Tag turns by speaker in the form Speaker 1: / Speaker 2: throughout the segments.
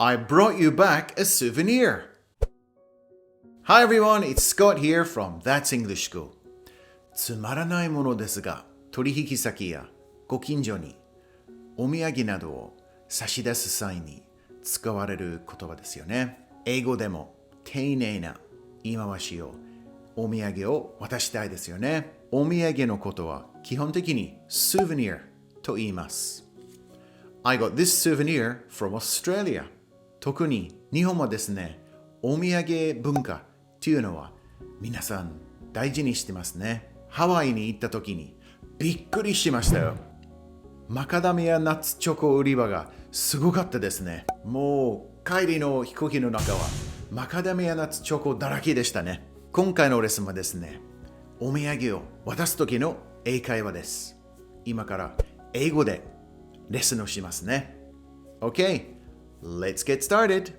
Speaker 1: I brought you back a souvenir. Hi everyone, it's Scott here from That's English School. つまらないものですが、取引先やご近所にお土産などを差し出す際に使われる言葉ですよね。英語でも丁寧な言い回しをお土産を渡したいですよね。お土産のことは基本的に souvenir と言います。I got this souvenir from Australia. 特に日本はですね、お土産文化というのは皆さん大事にしてますね。ハワイに行った時にびっくりしましたよ。マカダミアナッツチョコ売り場がすごかったですね。もう帰りの飛行機の中はマカダミアナッツチョコだらけでしたね。今回のレッスンはですね、お土産を渡す時の英会話です。今から英語でレッスンをしますね。Okay, let's get started.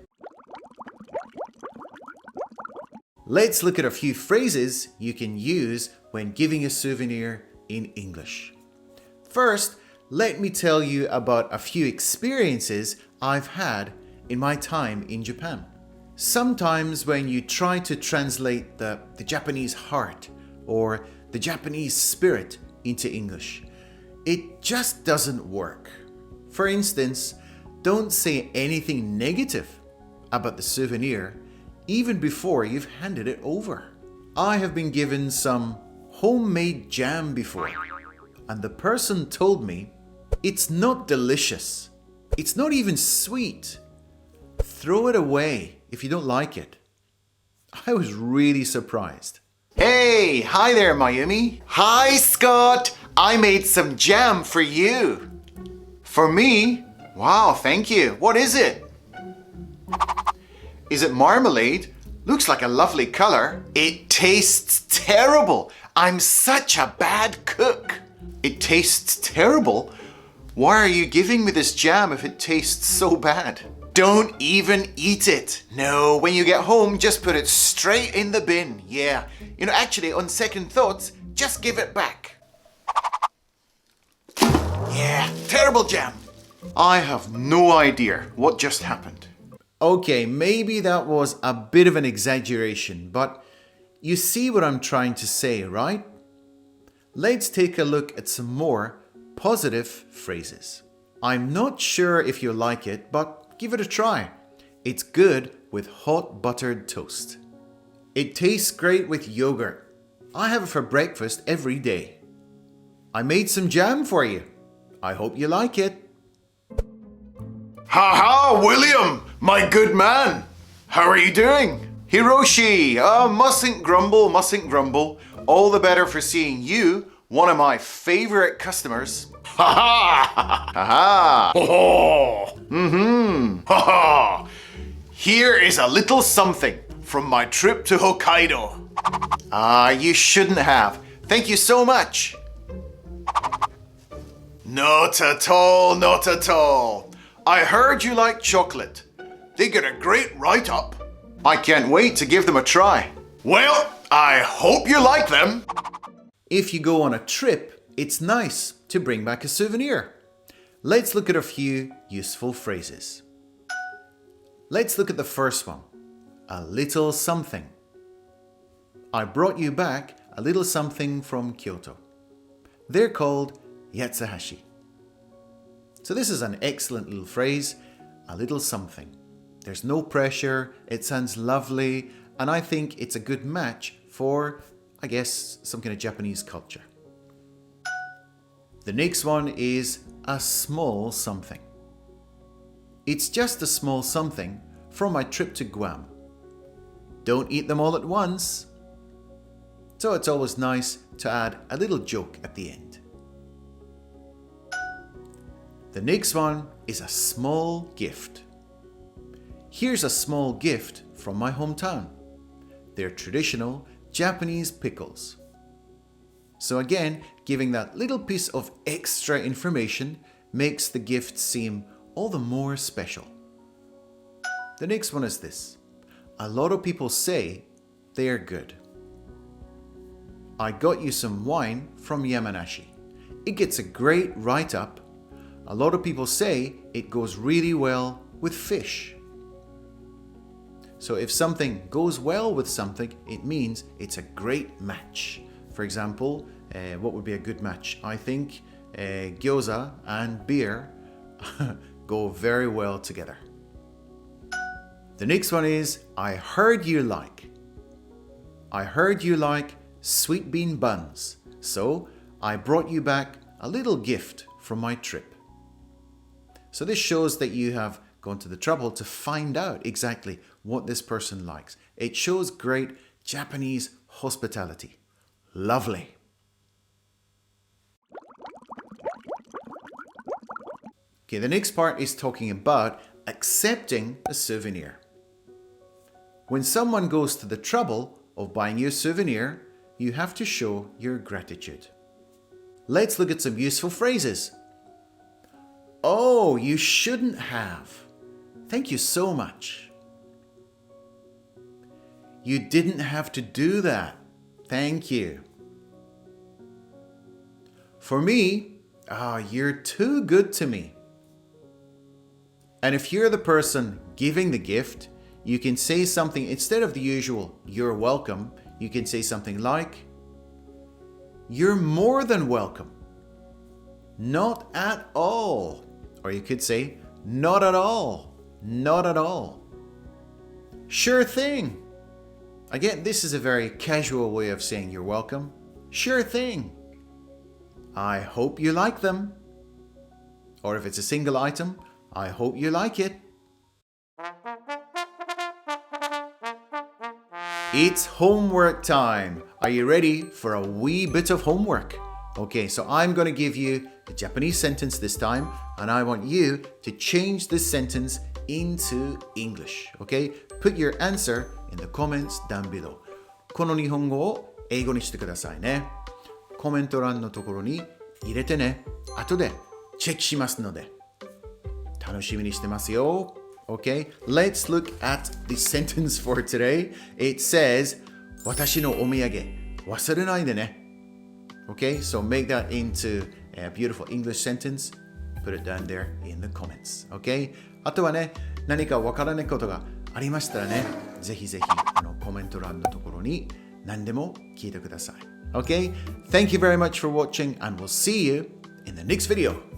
Speaker 1: Let's look at a few phrases you can use when giving a souvenir in English. First, let me tell you about a few experiences I've had in my time in Japan. Sometimes when you try to translate the Japanese heart or the Japanese spirit into English, it just doesn't work. For instance, don't say anything negative about the souvenir even before you've handed it over. I have been given some homemade jam before, and the person told me it's not delicious. It's not even sweet. Throw it away if you don't like it. I was really surprised. Hey, hi there, Mayumi. Hi, Scott. I made some jam for you. For me? Wow, thank you. What is it? Is it marmalade? Looks like a lovely color. It tastes terrible. I'm such a bad cook. It tastes terrible? Why are you giving me this jam if it tastes so bad? Don't even eat it. No, when you get home, just put it straight in the bin. Yeah. Actually, on second thoughts, just give it back. Yeah, terrible jam. I have no idea what just happened. Okay, maybe that was a bit of an exaggeration, but you see what I'm trying to say, right? Let's take a look at some more positive phrases. I'm not sure if you like it, but give it a try. It's good with hot buttered toast. It tastes great with yogurt. I have it for breakfast every day. I made some jam for you. I hope you like it. Ha ha, William, my good man. How are you doing? Hiroshi, mustn't grumble. All the better for seeing you, one of my favorite customers. Ha ha! Ha ha! Oh! Mm-hmm! Ha ha! Here is a little something from my trip to Hokkaido. You shouldn't have. Thank you so much. Not at all, not at all. I heard you like chocolate. They get a great write-up. I can't wait to give them a try. Well, I hope you like them. If you go on a trip, it's nice to bring back a souvenir. Let's look at a few useful phrases. Let's look at the first one. A little something. I brought you back a little something from Kyoto. They're called yatsuhashi. So this is an excellent little phrase, a little something. There's no pressure, it sounds lovely, and I think it's a good match for, I guess, some kind of Japanese culture. The next one is a small something. It's just a small something from my trip to Guam. Don't eat them all at once. So it's always nice to add a little joke at the end. The next one is a small gift. Here's a small gift from my hometown. They're traditional Japanese pickles. So again, giving that little piece of extra information makes the gift seem all the more special. The next one is this. A lot of people say they're good. I got you some wine from Yamanashi. It gets a great write-up. A lot of people say it goes really well with fish. So if something goes well with something, it means it's a great match. For example, what would be a good match? I think gyoza and beer go very well together. The next one is, I heard you like. I heard you like sweet bean buns, so I brought you back a little gift from my trip. So this shows that you have gone to the trouble to find out exactly what this person likes. It shows great Japanese hospitality. Lovely. Okay, the next part is talking about accepting a souvenir. When someone goes to the trouble of buying you a souvenir, you have to show your gratitude. Let's look at some useful phrases. Oh, you shouldn't have. Thank you so much. You didn't have to do that. Thank you. For me, you're too good to me. And if you're the person giving the gift, you can say something instead of the usual, you're welcome, you can say something like, you're more than welcome. Not at all. Or you could say, not at all. Not at all. Sure thing. Again, this is a very casual way of saying you're welcome. Sure thing. I hope you like them. Or if it's a single item, I hope you like it. It's homework time. Are you ready for a wee bit of homework? Okay, so I'm going to give you a Japanese sentence this time, and I want you to change this sentence into English. Okay? Put your answer in the comments down below. この日本語を英語にしてくださいね。コメント欄のところに入れてね。後でチェックしますので。楽しみにしてますよ。Okay, let's look at the sentence for today. It says, 私のお土産忘れないでね。Okay, so make that into a beautiful English sentence. Put it down there in the comments. Okay? あとはね、何かわからないことがありましたらね、ぜひぜひコメント欄のところに何でも聞いてください。Okay? Thank you very much for watching, and we'll see you in the next video.